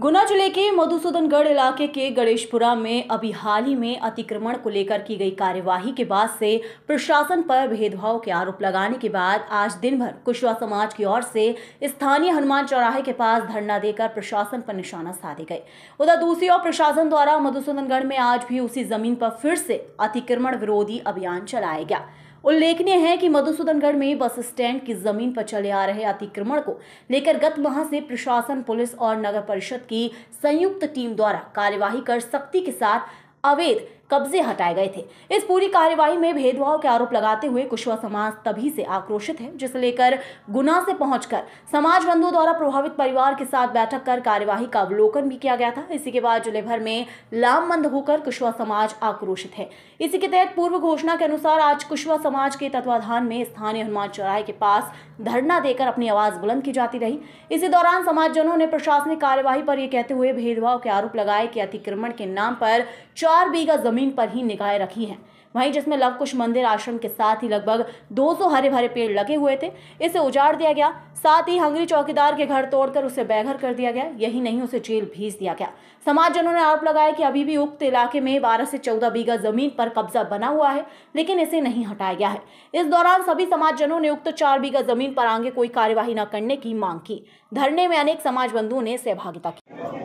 गुना जिले के मधुसूदनगढ़ इलाके के गणेशपुरा में अभी हाल ही में अतिक्रमण को लेकर की गई कार्यवाही के बाद से प्रशासन पर भेदभाव के आरोप लगाने के बाद आज दिन भर कुशवा समाज की ओर से स्थानीय हनुमान चौराहे के पास धरना देकर प्रशासन पर निशाना साधे गए। उधर दूसरी ओर प्रशासन द्वारा मधुसूदनगढ़ में आज भी उसी जमीन पर फिर से अतिक्रमण विरोधी अभियान चलाया गया। उल्लेखनीय है कि मधुसूदनगढ़ में बस स्टैंड की जमीन पर चले आ रहे अतिक्रमण को लेकर गत माह से प्रशासन, पुलिस और नगर परिषद की संयुक्त टीम द्वारा कार्यवाही कर सख्ती के साथ अवैध कब्जे हटाए गए थे। इस पूरी कार्यवाही में भेदभाव के आरोप लगाते हुए कुशवा समाज तभी से आक्रोशित है, जिसे लेकर गुना से पहुंचकर समाज बंधुओं द्वारा प्रभावित परिवार के साथ बैठक कर कार्यवाही का अवलोकन भी किया गया था। इसी के बाद जिले भर में लामबंद होकर कुशवा समाज आक्रोशित है। इसी के तहत पूर्व घोषणा के अनुसार आज कुशवा समाज के तत्वाधान में स्थानीय हनुमान चौराहे के पास धरना देकर अपनी आवाज बुलंद की जाती रही। इसी दौरान समाजजनों ने प्रशासनिक कार्यवाही पर यह कहते हुए भेदभाव के आरोप लगाए कि अतिक्रमण के नाम पर 4 बीघा जमीन पर ही निगाहें रखी हैं, वहीं जिसमें लव कुश मंदिर आश्रम के साथ ही लगभग 200 हरे भरे पेड़ लगे हुए थे, इसे उजाड़ दिया गया। साथ ही हंगरी चौकीदार के घर तोड़कर उसे बेघर कर दिया गया। यही नहीं, उसे जेल भेज दिया गया। समाजजनों ने आरोप लगाया कि अभी भी उक्त इलाके में 12 से 14 बीघा जमीन पर कब्जा बना हुआ है, लेकिन इसे नहीं हटाया गया है। इस दौरान सभी समाजजनों ने उक्त 4 बीघा जमीन पर आगे कोई कार्यवाही न करने की मांग की। धरने में अनेक समाज बंधुओं ने सहभागिता की।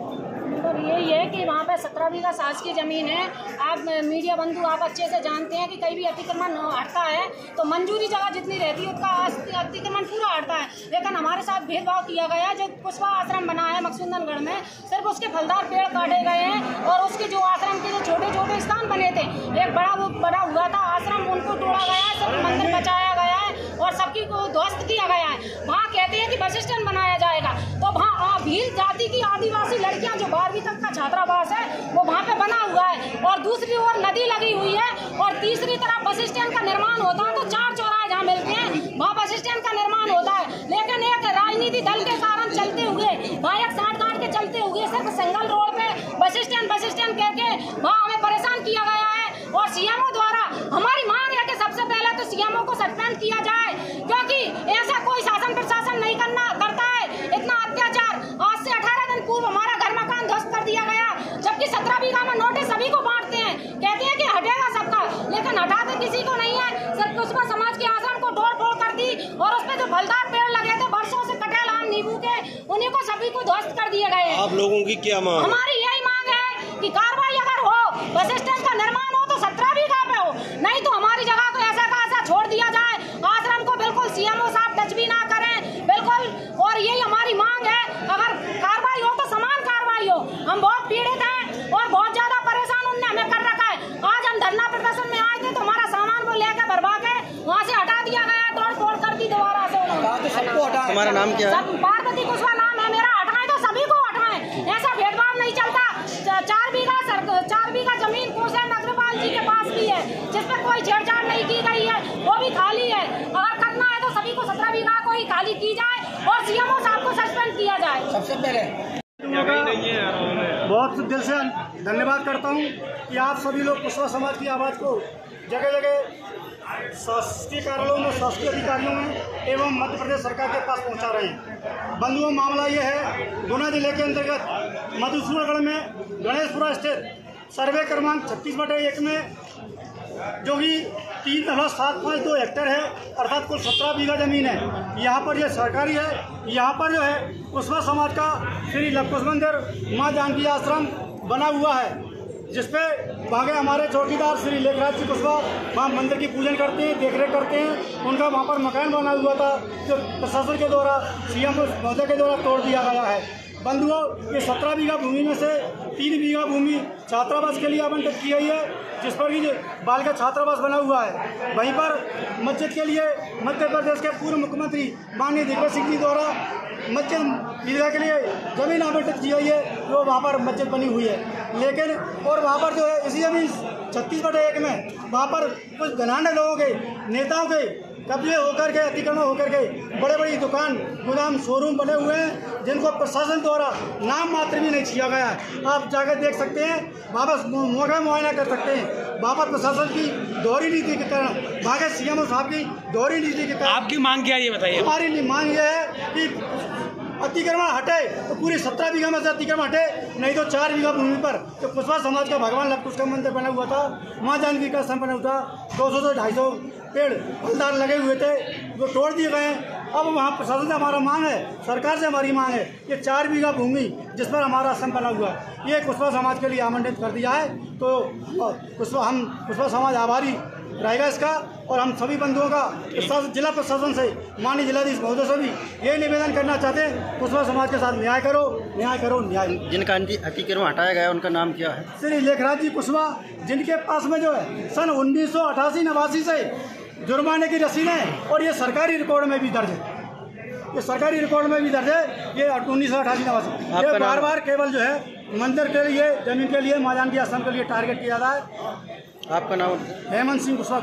यही है कि वहाँ पे 17 बीघा शासकीय जमीन है। आप मीडिया बंधु आप अच्छे से जानते हैं कि कहीं भी अतिक्रमण हटता है तो मंजूरी जगह जितनी रहती है उसका अतिक्रमण पूरा हटता है, लेकिन हमारे साथ भेदभाव किया गया है। जो कुशवा आश्रम बना है मधुसूदनगढ़ में, सिर्फ उसके फलदार पेड़ काटे गए हैं और उसके जो आश्रम के जो छोटे छोटे स्थान बने थे, एक बड़ा हुआ था आश्रम, उनको तोड़ा गया है, सिर्फ मंदिर बचाया गया है और सबकी को ध्वस्त किया गया है। वहाँ कहते हैं कि बस स्टैंड बनाया जाएगा, तो वहाँ भील जाति की आदिवासी लड़कियाँ जो 12वीं तक का छात्रावास है वो वहाँ पे बना हुआ है और दूसरी ओर नदी लगी हुई है और तीसरी तरफ बस स्टैंड का निर्माण होता है। तो 4 चौराहे जहाँ मिलते हैं वहाँ बस स्टैंड का निर्माण होता है, लेकिन एक राजनीति दल के कारण चलते हुए वहाँ एक साठ के चलते हुए सिर्फ सिंगल रोड पे बस स्टैंड करके वहाँ हमें परेशान किया गया है। और सीएमओ द्वारा हमारी मांग है कि सबसे पहले तो सीएमओ को सस्पेंड किया जाए, क्योंकि ऐसा कोई शासन प्रशासन नहीं करता है। इतना अत्याचार, आज से 18 दिन पूर्व हमारा घर मकान ध्वस्त कर दिया गया, जबकि 17 बीघा में नोटिस सभी को बांटते हैं, कहते हैं कि हटेगा सबका, लेकिन हटाते किसी को नहीं है। सिर्फ कुशवा समाज के आश्रम को तोड़ फोड़ कर दी और उसपे जो फलदार पेड़ लगे थे वर्षों से कटेल, आम, नींबू के, उन्हीं को सभी को ध्वस्त कर दिए गए। आप लोगों की क्या मांग? हमारी यही मांग है कि कार्रवाई अगर हो, बस स्टैंड का निर्माण हो तो 17 बीघा पे हो, नहीं तो हमारी जगह को ऐसा का ऐसा छोड़ दिया जाए। आश्रम को बिल्कुल सीएमओ साहब टच भी ना करें, बिल्कुल। और यही हमारी मांग है, अगर कार्रवाई हो तो समान कार्रवाई हो। हम बहुत पीड़ित हैं और बहुत ज्यादा परेशान उनने हमें कर रखा है। आज हम धरना प्रदर्शन में आए थे तो हमारा सामान वो लेकर भरवा के वहाँ से हटा दिया गया, तोड़ फोड़ कर दी दोबारा से। हमारा नाम क्या है? पार्वती कुशवा नाम है मेरा। हटाए तो सभी को हटाए, ऐसा भेदभाव नहीं चलता। 4 बीघा जमीन कोसे नगरपाल जी के पास भी है, जिस पर कोई छेड़छाड़ नहीं की गई है, वो भी खाली है। अगर करना है तो सभी को 17 बीघा को ही खाली की जाए और सीएमओ साहब को सस्पेंड किया जाए। सबसे पहले बहुत दिल से धन्यवाद करता हूँ कि आप सभी लोग कुशवा समाज की आवाज़ को जगह जगह शासकीय कार्यालयों में, शासकीय अधिकारियों में एवं मध्य प्रदेश सरकार के पास पहुंचा रहे हैं। बंधुओं, मामला ये है, गुना जिले के अंतर्गत मधुसूदनगढ़ में गणेशपुरा स्थित सर्वे क्रमांक 36/1 में जो कि 3.752 हेक्टेयर है, अर्थात कुल 17 बीघा जमीन है। यहाँ पर यह सरकारी है। यहाँ पर जो है कुशवा समाज का श्री लव कुश मंदिर, माँ जानकी आश्रम बना हुआ है, जिसपे वहाँ के हमारे चौकीदार श्री लेखराज जी कुशवा वहाँ मंदिर की पूजन करते हैं, देखरेख करते हैं। उनका वहाँ पर मकान बना हुआ था, जो प्रशासन के द्वारा, सीएम महोदय के द्वारा तोड़ दिया गया है। बंधुओं, ये 17 बीघा भूमि में से 3 बीघा भूमि छात्रावास के लिए आवंटित की गई है, जिस पर भी बालिका छात्रावास बना हुआ है। वहीं पर मस्जिद के लिए मध्य प्रदेश के पूर्व मुख्यमंत्री माननीय दिग्विजय सिंह जी द्वारा मस्जिद ईदगाह के लिए जमीन आवंटित की गई है, जो वहाँ पर मस्जिद बनी हुई है। लेकिन और वहाँ पर जो है इसी जमीन 36/1 में वहाँ पर कुछ घनाने लोगों के, नेताओं के कब्जे होकर के, अतिक्रमण होकर के बड़े बड़ी दुकान, गोदाम, शोरूम बने हुए हैं, जिनको प्रशासन द्वारा नाम मात्र भी नहीं किया गया है। आप जाकर देख सकते हैं, वापस मौका मुआयना कर सकते हैं। वापस प्रशासन की दोहरी नीति के कारण, वहाँ के सीएमओ साहब की दोहरी नीति के कारण। आपकी मांग क्या है ये बताइए? हमारी मांग ये है कि अतिक्रमण हटे तो पूरी 17 बीघा में से अतिक्रमण हटे, नहीं तो 4 बीघा भूमि पर जो कुशवाहा समाज का भगवान लवकुश का मंदिर बना हुआ था, माँ जानकी का स्थान बना हुआ था, 200 से 250 पेड़ फलदार लगे हुए थे जो तोड़ दिए गए हैं। अब वहाँ प्रशासन से हमारा मांग है, सरकार से हमारी मांग है कि 4 बीघा भूमि जिस पर हमारा आश्रम बना हुआ है ये कुशवाहा समाज के लिए आवंटित कर दिया है। तो कुशवाहा समाज आभारी रहेगा इसका, और हम सभी बंधुओं का जिला प्रशासन से, माननीय जिलाधीश महोदय से भी यही निवेदन करना चाहते हैं, कुशवाहा समाज के साथ न्याय करो, न्याय करो, न्याय। जिनका अतिक्रमण हटाया गया उनका नाम क्या है? श्री लेखराज जी कुशवाहा, जिनके पास में जो है सन 1988-89 से जुर्माने की रसीद है और ये सरकारी रिकॉर्ड में भी दर्ज है, ये सरकारी रिकॉर्ड में भी दर्ज है। ये 1988-89 ये बार बार केवल जो है मंदिर के लिए, जमीन के लिए, माँ जानकी आश्रम के लिए टारगेट किया जाता है। आपका नाम? हेमंत सिंह कुशवाहा।